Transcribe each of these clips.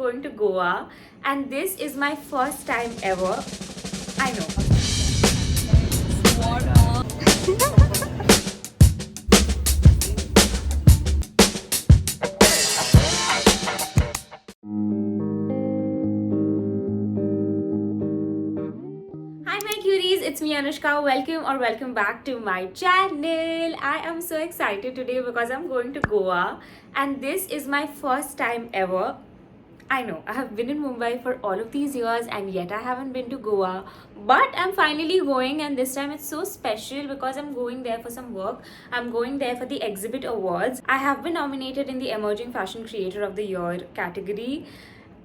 going to Goa, and this is my first time ever. I know. Hi my cuties, it's me Anushka. Welcome back to my channel. I am so excited today because I'm going to Goa, and this is my first time ever. I know, I have been in Mumbai for all of these years and yet I haven't been to Goa. But I'm finally going, and this time it's so special because I'm going there for some work. I'm going there for the Exhibit Awards. I have been nominated in the Emerging Fashion Creator of the Year category,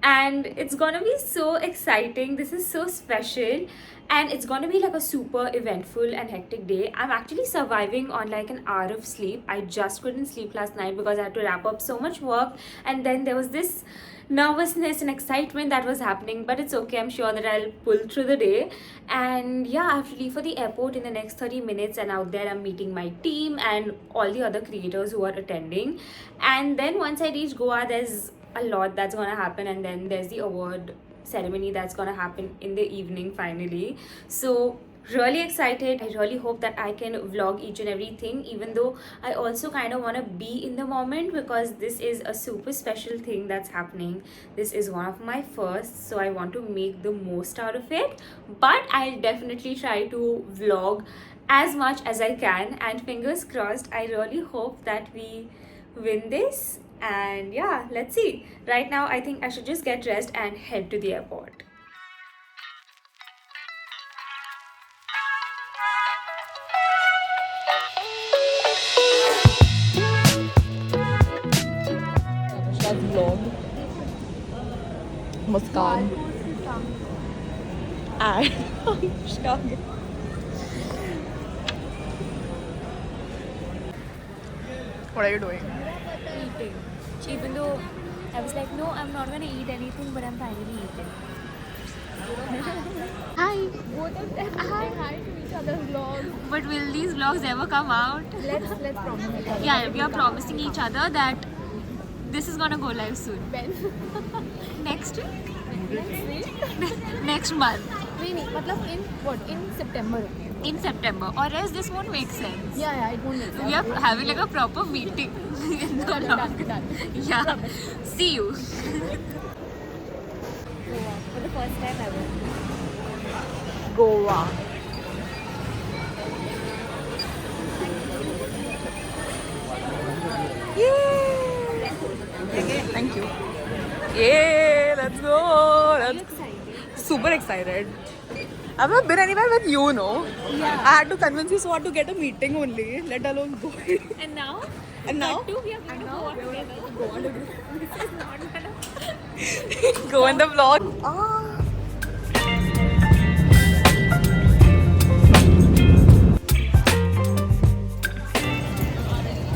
and it's gonna be so exciting. This is so special, and it's gonna be like a super eventful and hectic day. I'm actually surviving on like an hour of sleep. I just couldn't sleep last night because I had to wrap up so much work, and then there was this nervousness and excitement that was happening, but it's okay. I'm sure that I'll pull through the day. And yeah, I have to leave for the airport in the next 30 minutes, and out there I'm meeting my team and all the other creators who are attending. And then once I reach Goa, there's a lot that's gonna happen, and then there's the award ceremony that's gonna happen in the evening finally. So really excited. I really hope that I can vlog each and everything, even though I also kind of want to be in the moment because this is a super special thing that's happening. This is one of my firsts, so I want to make the most out of it, but I'll definitely try to vlog as much as I can, and fingers crossed. I really hope that we win this. And yeah, let's see. Right now I think I should just get dressed and head to the airport. Anushka's vlog. Muskan. And Anushka. What are you doing? Eating. Even though I was like, no, I'm not gonna eat anything, but I'm finally eating. Hi. Both of them say hi to each other's vlogs. But will these vlogs ever come out? Let's promise each other. Yeah, we are promising each other that this is gonna go live soon. Ben. Next week? Next week? Next month. नहीं मतलब in what? In September only. In September. Or else this won't make sense. Yeah, it won't make sense. We are having like a proper meeting in the Done, vlog. done. Yeah. See you. For the first time ever. Goa. Yay! Thank you. Yay! Let's go! Super excited. I've not been anywhere with you, no? Yeah. I had to convince you so hard to get a meeting only, let alone go. And now? And now? We are going to go on together. This is not gonna... Go in the vlog. Ah.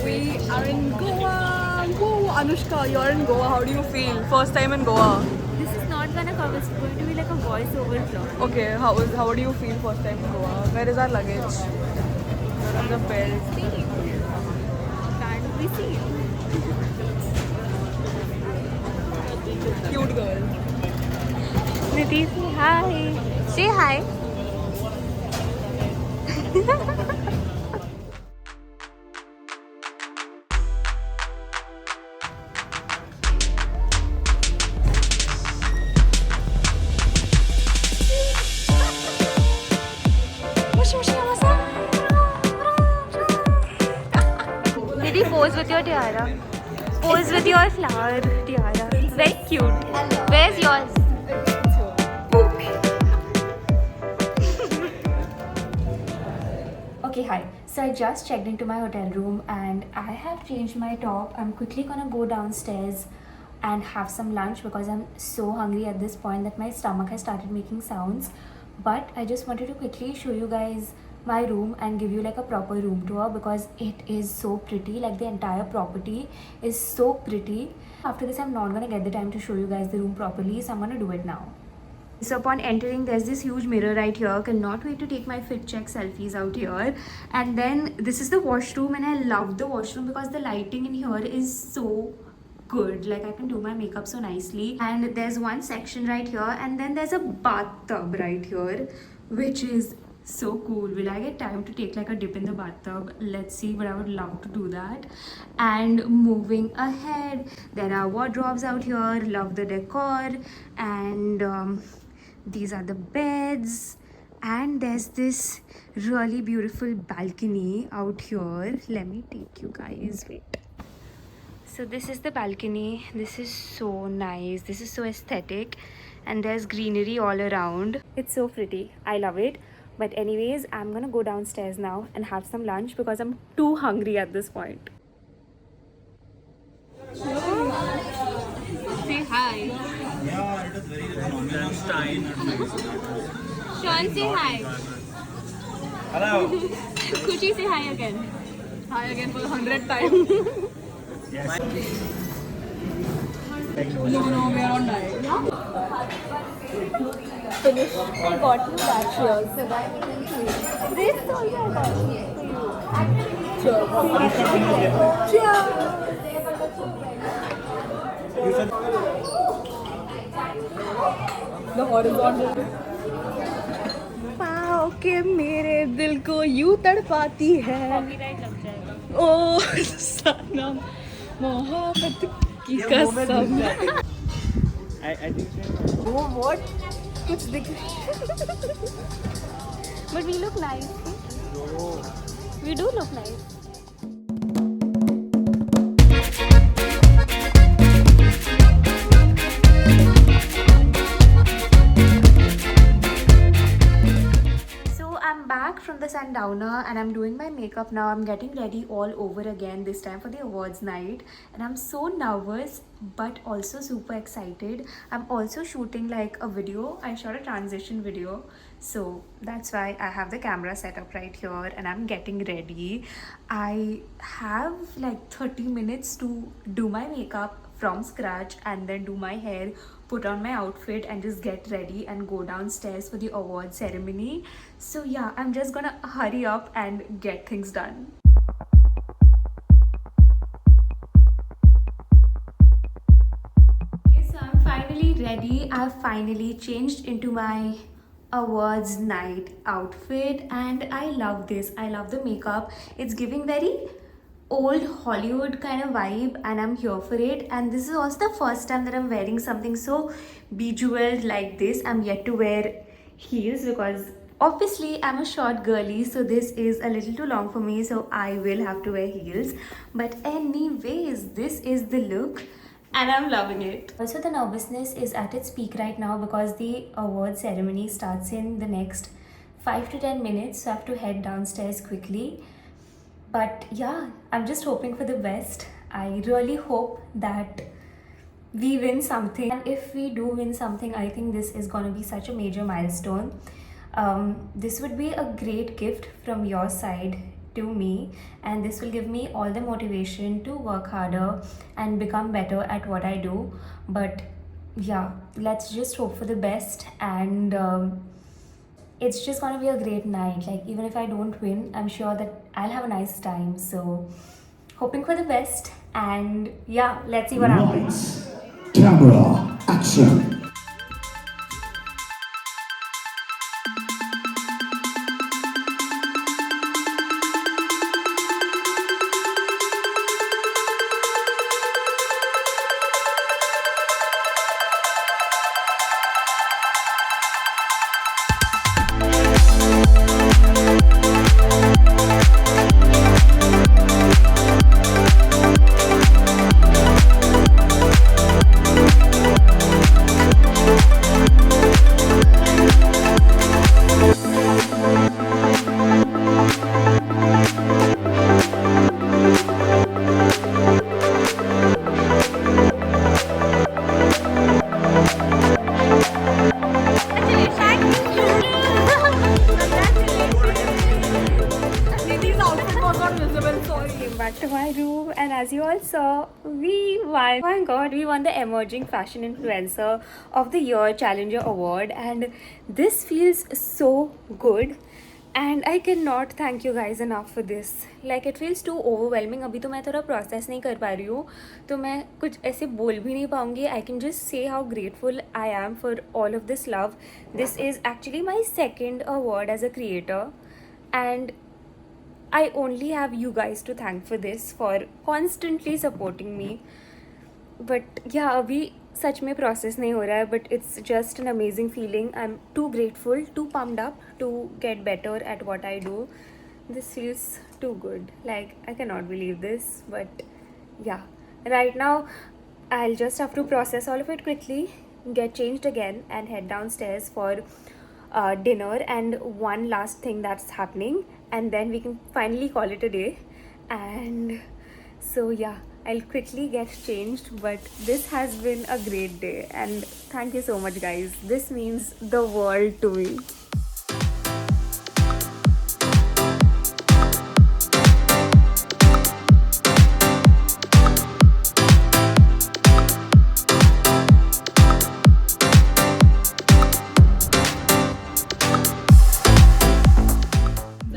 We are in Goa. Whoa, Anushka, you're in Goa. How do you feel? First time in Goa. This is not gonna come. It's going to be like a voiceover vlog. Okay, how do you feel first time in Goa? Where is our luggage? Where are the belt? Can't we see? Cute girl. Nidhi, say hi. Say hi. Nidhi, pose with your tiara. Pose with your flower tiara. Very cute. Where's yours? Okay, hi. So I just checked into my hotel room and I have changed my top. I'm quickly gonna go downstairs and have some lunch because I'm so hungry at this point that my stomach has started making sounds. But I just wanted to quickly show you guys my room and give you like a proper room tour because it is so pretty. Like the entire property is so pretty. After this, I'm not gonna get the time to show you guys the room properly, so I'm gonna do it now. So upon entering, there's this huge mirror right here. Cannot wait to take my fit check selfies out here. And then this is the washroom, and I love the washroom because the lighting in here is so good. Like I can do my makeup so nicely. And there's one section right here, and then there's a bathtub right here, which is so cool. Will I get time to take like a dip in the bathtub? Let's see, but I would love to do that. And moving ahead, there are wardrobes out here. Love the decor. And these are the beds. And there's this really beautiful balcony out here. Let me take you guys. Wait. So this is the balcony. This is so nice. This is so aesthetic. And there's greenery all around. It's so pretty. I love it. But anyways, I'm gonna go downstairs now and have some lunch because I'm too hungry at this point. Say hi. Yeah, it is very phenomenal style. Sean, say hi. Hello. Kushi, say hi again. Hi again for the 100th time. No, we are on diet. Finish. I got you that here so that we can see. This also I got The horizontal. Wow, के मेरे दिल को यूं तड़पाती है. ओ सनम मोहब्बत की कसम. I think Oh what? कुछ दिख. But we look nice. We do look nice. So I'm back from the sundowner and I'm doing my makeup now. I'm getting ready all over again, this time for the awards night, and I'm so nervous but also super excited. I'm also shooting like a video. I shot a transition video, so that's why I have the camera set up right here and I'm getting ready. I have like 30 minutes to do my makeup from scratch and then do my hair, put on my outfit and just get ready and go downstairs for the award ceremony. So yeah, I'm just gonna hurry up and get things done. Okay, so I'm finally ready. I've finally changed into my awards night outfit and I love this. I love the makeup. It's giving very old Hollywood kind of vibe and I'm here for it. And this is also the first time that I'm wearing something so bejeweled like this. I'm yet to wear heels because obviously I'm a short girly, so this is a little too long for me, so I will have to wear heels. But anyways, this is the look and I'm loving it. Also, the nervousness is at its peak right now because the award ceremony starts in the next 5 to 10 minutes, so I have to head downstairs quickly. But yeah, I'm just hoping for the best. I really hope that we win something. And if we do win something, I think this is going to be such a major milestone. This would be a great gift from your side to me, and this will give me all the motivation to work harder and become better at what I do. But yeah, let's just hope for the best, and it's just gonna be a great night. Like, even if I don't win, I'm sure that I'll have a nice time. So hoping for the best, and yeah, let's see what happens. Lights, camera, action. Back to my room, and as you all saw, we won. Oh my god, we won the Emerging Fashion Influencer of the Year Challenger Award, and this feels so good and I can not thank you guys enough for this. Like it feels too overwhelming. अभी तो मैं थोड़ा process नहीं कर पा रही हूँ, तो मैं कुछ ऐसे बोल भी नहीं पाऊँगी. I can just say how grateful I am for all of this love. This is actually my second award as a creator, and I only have you guys to thank for this, for constantly supporting me. But yeah, अभी सच में process नहीं हो रहा है, but it's just an amazing feeling. I'm too grateful, too pumped up to get better at what I do. This feels too good. Like, I cannot believe this, but yeah. Right now, I'll just have to process all of it quickly, get changed again, and head downstairs for dinner and one last thing that's happening, and then we can finally call it a day. And so yeah, I'll quickly get changed, but this has been a great day, and thank you so much guys. This means the world to me.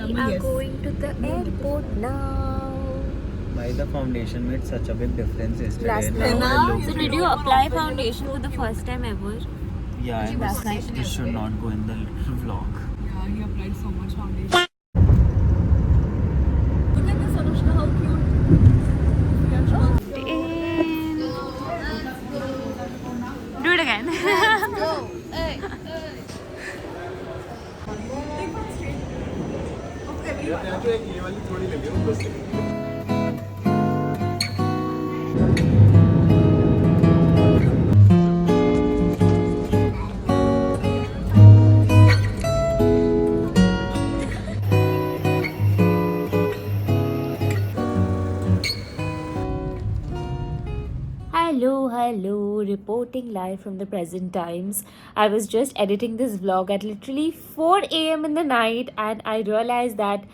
We are going to the airport now. Why the foundation made such a big difference yesterday? Last Now night. I look- So did you apply foundation for the first time ever? Yeah, I was, this should not go in the little vlog. Yeah, he applied so much foundation. Look at this, Anushka, how cute. Do it again. Hello, reporting live from the present times. I was just editing this vlog at literally 4 a.m. in the night, and I realized that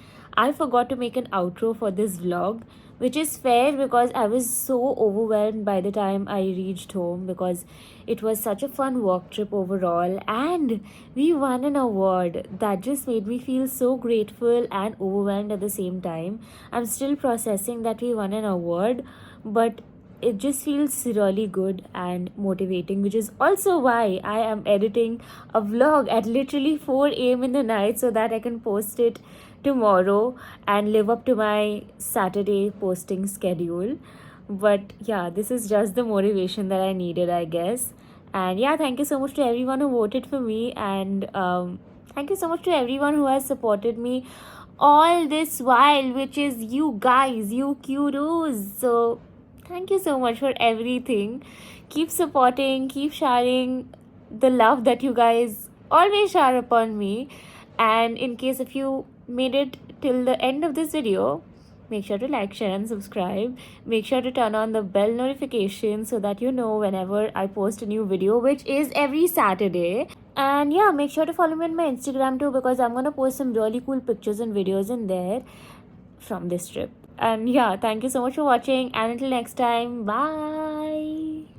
I forgot to make an outro for this vlog, which is fair because I was so overwhelmed by the time I reached home, because it was such a fun work trip overall, and we won an award that just made me feel so grateful and overwhelmed at the same time. I'm still processing that we won an award, but it just feels really good and motivating, which is also why I am editing a vlog at literally 4 a.m. in the night so that I can post it tomorrow and live up to my Saturday posting schedule. But yeah, this is just the motivation that I needed, I guess. And yeah, thank you so much to everyone who voted for me, and thank you so much to everyone who has supported me all this while, which is you guys, you kudos. So thank you so much for everything. Keep supporting, keep sharing the love that you guys always shower upon me. And in case if you made it till the end of this video, make sure to like, share, and subscribe. Make sure to turn on the bell notification so that you know whenever I post a new video, which is every Saturday. And yeah, make sure to follow me on my Instagram too, because I'm gonna post some really cool pictures and videos in there from this trip. And yeah, thank you so much for watching, and until next time, bye.